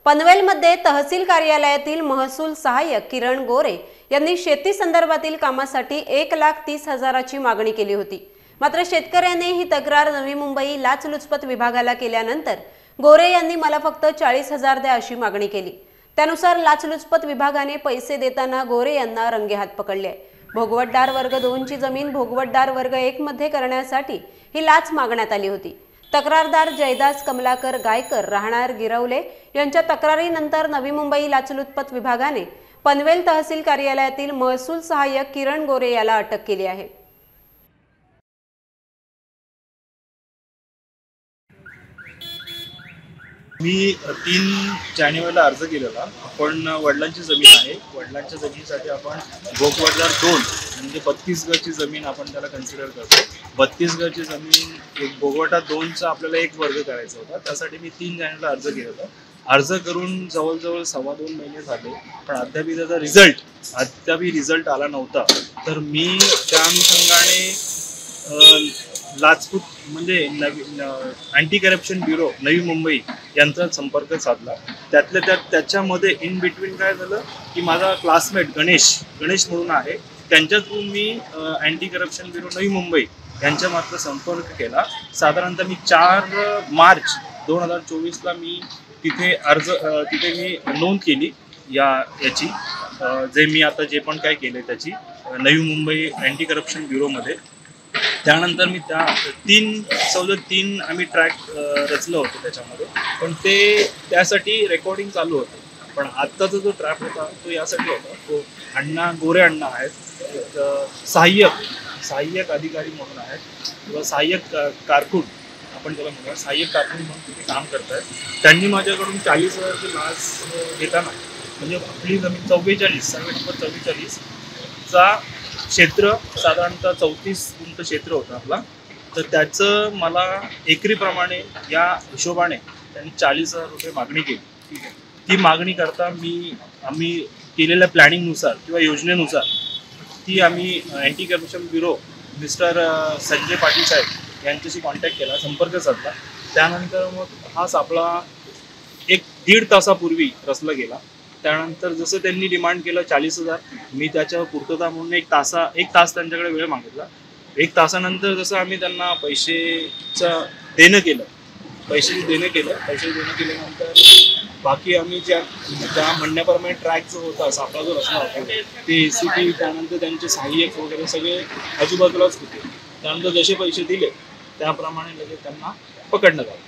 पनवेलमध्ये तहसील कार्यालयातील महसूल सहाय्यक किरण गोरे यांनी शेती संदर्भातील कामासाठी 1,30,000ची मागणी केली होती। मात्र शेतकऱ्यांनी ही तक्रार नवी मुंबई लाचलुचपत विभागाला केल्यानंतर गोरे यांनी मला फक्त 40,000 द्या अशी मागणी केली। त्यानुसार लाचलुचपत विभागाने पैसे देताना गोरे यांना रंगेहात पकडले। भोगवटदार वर्ग 2 ची जमीन भोगवटदार वर्ग 1 मध्ये करण्यासाठी ही लाच मागण्यात आली होती। तक्रारदार जयदास कमलाकर गायकर राहणार गिरवले यांच्या तक्रारीनंतर नवी मुंबई लाचलुचपत विभागाने पनवेल तहसील कार्यालयातील महसूल सहाय्यक किरण गोरे याला अटक केली आहे। मी 3 जानेवारीला अर्ज केलेला। आपण वडिलांची जमीन आहे, वडिलांच्या जमिनीसाठी आपण भोगवटदार 2 म्हणजे 32 गजची जमीन आपण त्याला कन्सिडर करतो। 32 गजची जमीन एक भोगवटा 2चा आपल्याला एक वर्ग करायचा होता। त्यासाठी मी 3 जानेवारीला अर्ज केला होता। अर्ज करून जवळजवळ 2.5 महिने झाले, पण अद्याप त्याचा रिझल्ट आला नव्हता। तर मी त्या अनुषंगाने लाचलुचपत म्हणजे anti corruption bureau Navi Mumbai यांचा संपर्क साधला। त्याच्यामध्ये इन बिटवीन काय झालं की माझा क्लासमेट गणेश म्हणून आहे, त्यांच्या थ्रू मी anti corruption bureau Navi Mumbai यांच्या मात्र संपर्क केला। साधारणतः मी 4 मार्च 2024ला मी तिथे मी नोंद केली याची जे मी आता जे पण काय केले त्याची नवी मुंबई अँटी करप्शन ब्युरोमध्ये। त्यानंतर मी त्या 3 आम्ही ट्रॅक रचलं होतं त्याच्यामध्ये, पण त्यासाठी रेकॉर्डिंग चालू होतं। पण आत्ताचा जो ट्रॅक होता तो यासाठी होता, तो गोरे अण्णा आहेत, सहाय्यक अधिकारी म्हणून आहेत किंवा सहाय्यक कारकून आपण त्याला म्हणूया, सहाय्यक कारकून म्हणून तिथे काम करत आहेत। त्यांनी माझ्याकडून 40,000ची लाच घेताना म्हणजे आपली जमीन 44 सर्वे नंबर 44चा क्षेत्र साधारणतः 34 गुंठ क्षेत्र होतं आपला। तर त्याचं मला एकरीप्रमाणे या हिशोबाने त्यांनी 40,000 रुपये मागणी केली। ठीक आहे, ती मागणी करता आम्ही केलेल्या प्लॅनिंगनुसार किंवा योजनेनुसार ती आम्ही anti corruption bureau mister Sanjay Patil साहेब यांच्याशी कॉन्टॅक्ट केला, संपर्क साधला। त्यानंतर मग हा सापळा 1-1.5 तासापूर्वी रचला गेला। त्यानंतर जसं त्यांनी डिमांड केलं 40,000, मी त्याच्या पूर्तता म्हणून 1 तास त्यांच्याकडे वेळ मागितला। 1 तासानंतर जसं आम्ही त्यांना पैसे देणं केल्यानंतर बाकी आम्ही त्या म्हणण्याप्रमाणे ट्रॅक जो होता सापळा जो रचना होता ते ACP त्यानंतर त्यांचे सहाय्यक वगैरे सगळे आजूबाजूलाच होते। त्यानंतर जसे पैसे दिले त्याप्रमाणे लगेच त्यांना पकडण्यात आलं।